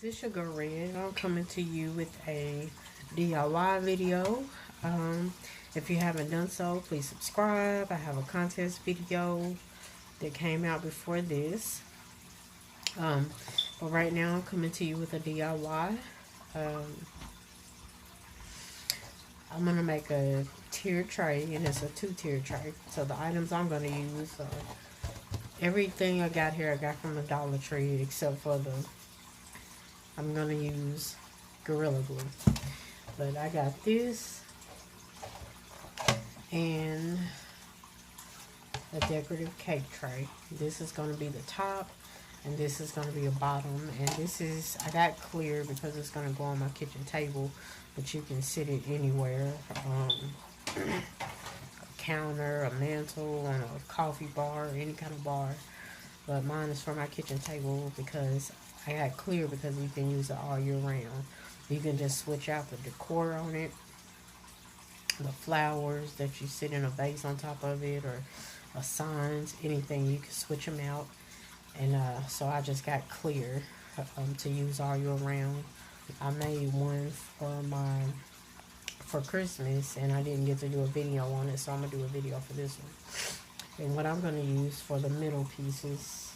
It's your girl Red. I'm coming to you with a DIY video. If you haven't done so, please subscribe. I have a contest video that came out before this. But right now I'm coming to you with a DIY. I'm going to make a tiered tray, and it's a 2-tier tray. So the items I'm going to use are everything I got here I got from the Dollar Tree except for I'm going to use Gorilla Glue. But I got this and a decorative cake tray. This is going to be the top and this is going to be a bottom. And this is, I got clear because it's going to go on my kitchen table, but you can sit it anywhere. A counter, a mantle, on a coffee bar, any kind of bar. But mine is for my kitchen table because I got clear because you can use it all year round. You can just switch out the decor on it, the flowers that you sit in a vase on top of it, or signs, anything, you can switch them out. And so I just got clear to use all year round. I made one for Christmas and I didn't get to do a video on it, so I'm gonna do a video for this one. And what I'm gonna use for the middle pieces,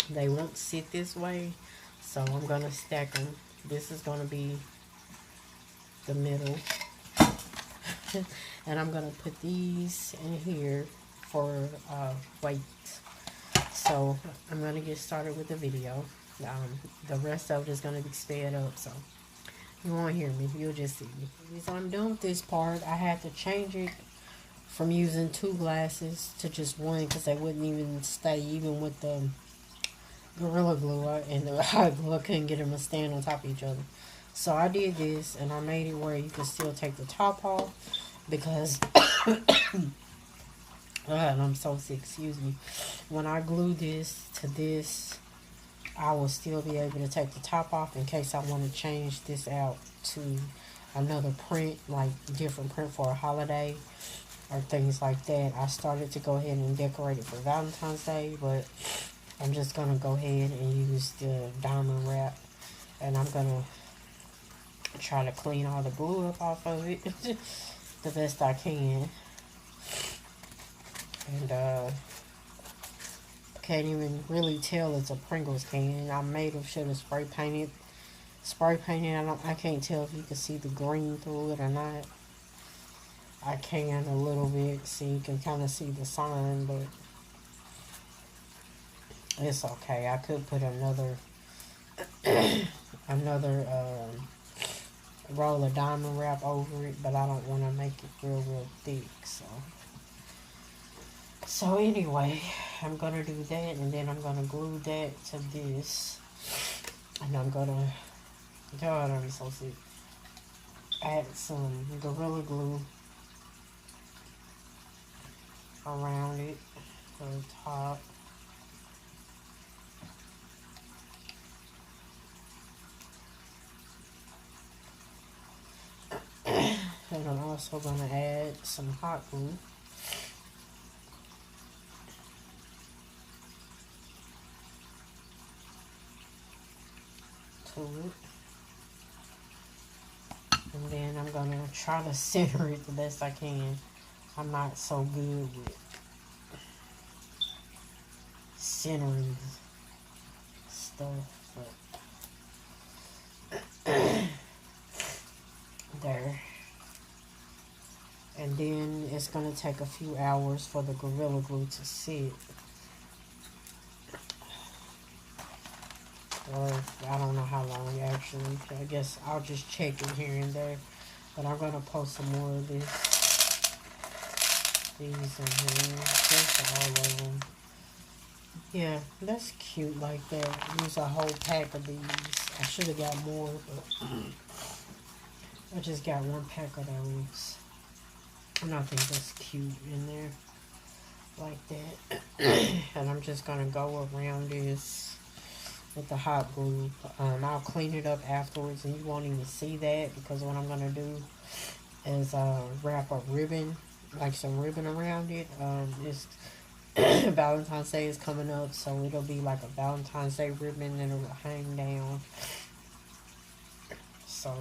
they won't sit this way, so I'm gonna stack them. This is gonna be the middle. And I'm gonna put these in here for weight. So I'm gonna get started with the video. The rest of it is gonna be sped up, so you won't hear me, you'll just see me. So I'm done with this part. I had to change it from using 2 glasses to just 1 because they wouldn't even stay even with the Gorilla Glue and the hot glue. I couldn't get them to stand on top of each other. So I did this and I made it where you can still take the top off because and I'm so sick, excuse me. When I glue this to this, I will still be able to take the top off in case I want to change this out to another print, like different print for a holiday or things like that. I started to go ahead and decorate it for Valentine's Day, but I'm just going to go ahead and use the diamond wrap, and I'm going to try to clean all the glue up off of it the best I can. And can't even really tell it's a Pringles can. I made of should have spray painted. I can't tell if you can see the green through it or not. I can a little bit, so you can kind of see the sign, but it's okay. I could put another roll of diamond wrap over it, but I don't want to make it real thick. So anyway, I'm gonna do that, and then I'm gonna glue that to this, and I'm gonna, God, I'm so sick, add some Gorilla Glue around it for the top. And I'm also going to add some hot glue to it. And then I'm going to try to center it the best I can. I'm not so good with centering stuff, but there. And then it's going to take a few hours for the Gorilla Glue to sit. Or I don't know how long actually. I guess I'll just check it here and there. But I'm going to post some more of this. These in here. Just all of them. Yeah, that's cute like that. Use a whole pack of these. I should have got more, but I just got 1 pack of those. And I think that's cute in there. Like that. And I'm just going to go around this with the hot glue. I'll clean it up afterwards and you won't even see that, because what I'm going to do is wrap a ribbon, like some ribbon around it. It's Valentine's Day is coming up, so it'll be like a Valentine's Day ribbon and it'll hang down. So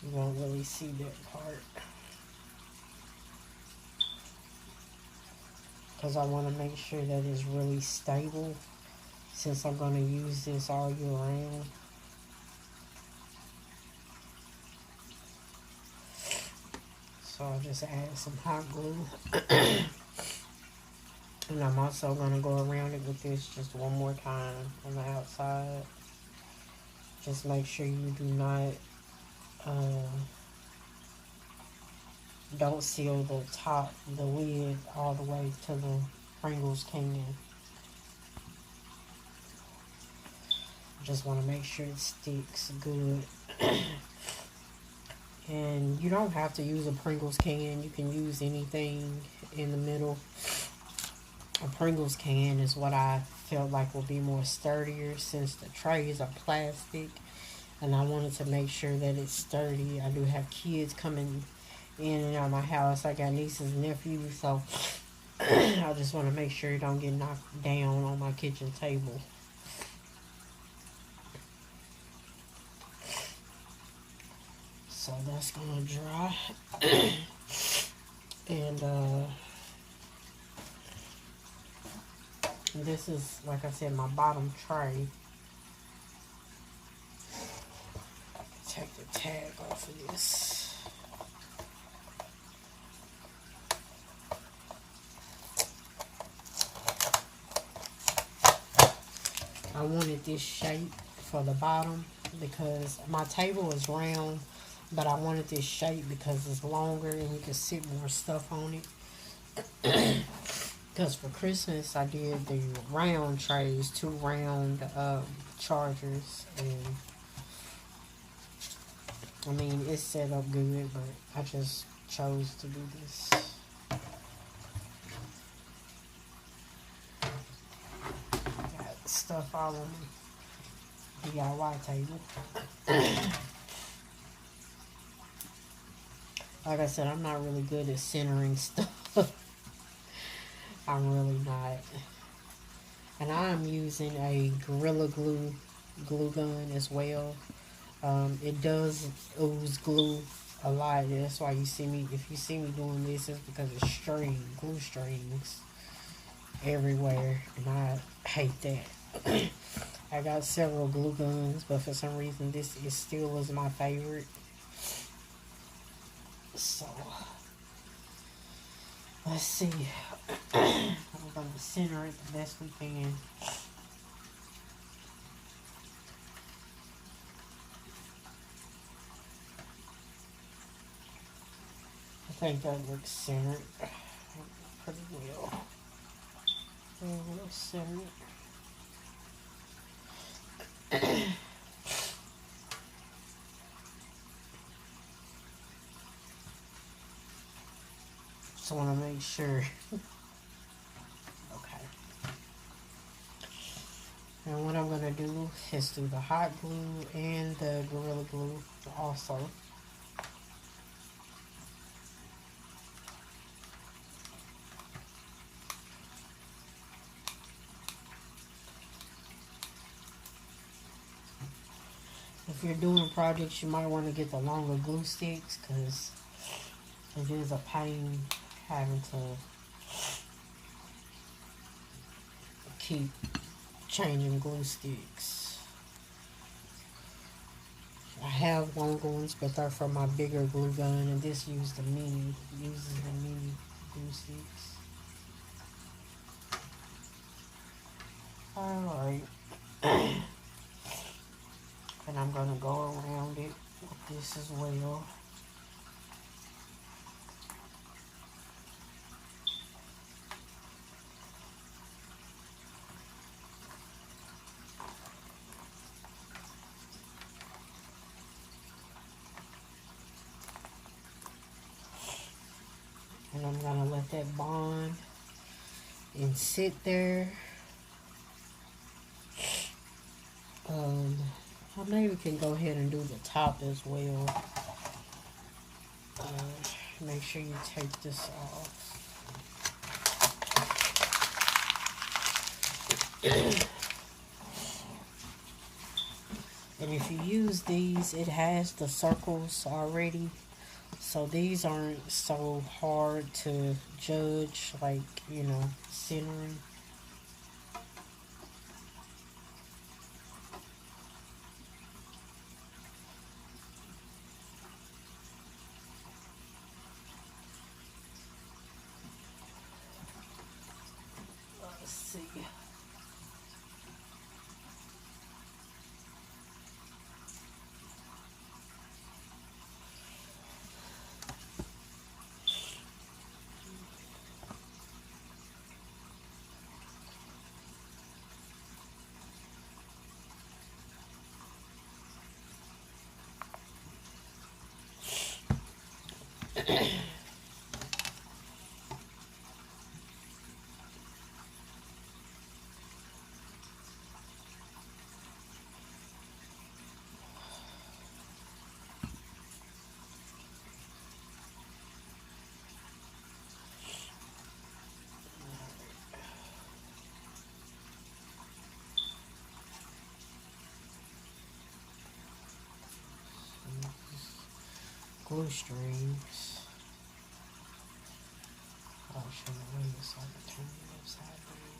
you won't really see that part. Because I want to make sure that it's really stable since I'm going to use this all year round. So I'll just add some hot glue. And I'm also going to go around it with this just one more time on the outside. Just make sure you do not, don't seal the top, the lid all the way to the Pringles can. Just want to make sure it sticks good. And you don't have to use a Pringles can. You can use anything in the middle. A Pringles can is what I felt like will be more sturdier since the trays are plastic. And I wanted to make sure that it's sturdy. I do have kids coming in and out of my house. I got nieces and nephews, so I just want to make sure it don't get knocked down on my kitchen table. So that's gonna dry. And this is, like I said, my bottom tray. Take the tag off of this. I wanted this shape for the bottom because my table is round, but I wanted this shape because it's longer and you can sit more stuff on it. Because for Christmas I did the round trays, 2 round chargers, and I mean it's set up good, but I just chose to do this. Got stuff all on the DIY table. Like I said, I'm not really good at centering stuff. I'm really not. And I'm using a Gorilla Glue gun as well. It does ooze glue a lot. That's why you see me, if you see me doing this, it's because it's glue strings everywhere. And I hate that. I got several glue guns, but for some reason this still is my favorite. So, let's see. We're going to center it the best we can. I think that looks centered pretty well. And we'll center it. Just want to make sure. Okay. And what I'm going to do is do the hot glue and the Gorilla Glue also. If you're doing projects, you might want to get the longer glue sticks because it is a pain having to keep changing glue sticks. I have longer ones, but they're for my bigger glue gun, and this uses the mini glue sticks. Alright. And I'm going to go around it with this as well. And I'm going to let that bond and sit there. I maybe can go ahead and do the top as well. Make sure you take this off. And if you use these, it has the circles already. So these aren't so hard to judge, like, you know, centering. Let's see. Glue strings. I'll show you where this on the turn it upside down.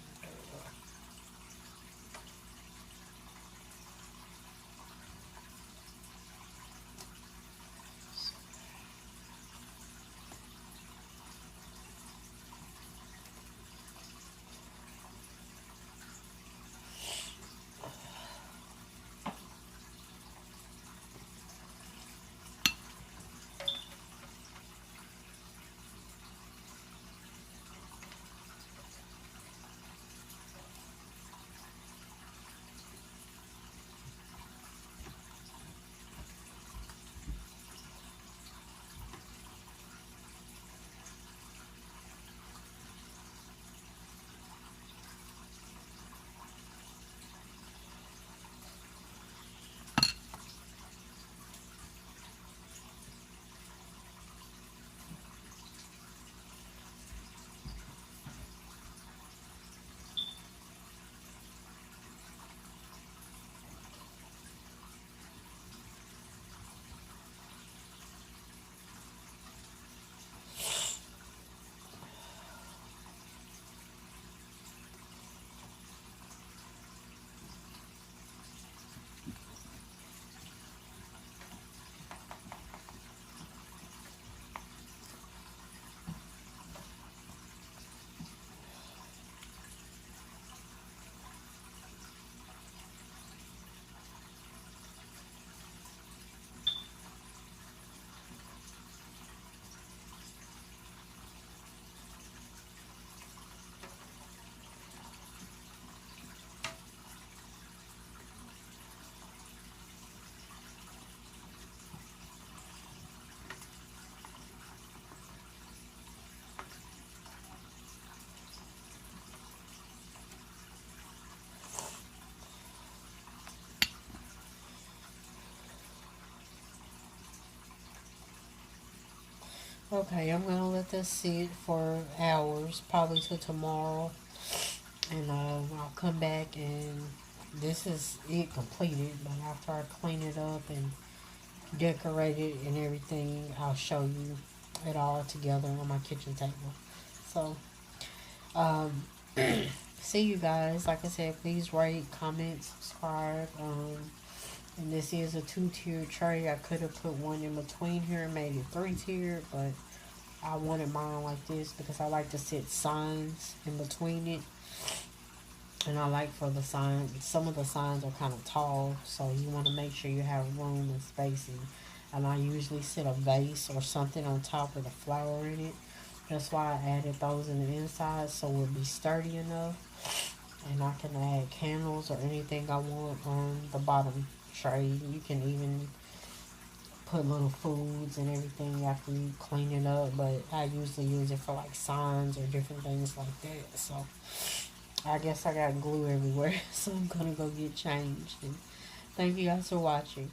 Okay, I'm gonna let this sit for hours, probably till tomorrow, and I'll come back and this is it completed. But after I clean it up and decorate it and everything, I'll show you it all together on my kitchen table. So, um, see you guys. Like I said, please rate, comment, subscribe. And this is a 2-tier tray. I could have put one in between here and made it 3-tiered, but I wanted mine like this because I like to set signs in between it. And I like for the sign, some of the signs are kind of tall, so you want to make sure you have room and spacing. And I usually set a vase or something on top with a flower in it. That's why I added those in the inside so it would be sturdy enough. And I can add candles or anything I want on the bottom tray. You can even put little foods and everything after you clean it up, but I usually use it for like signs or different things like that. So I guess I got glue everywhere, so I'm gonna go get changed. And thank you guys for watching.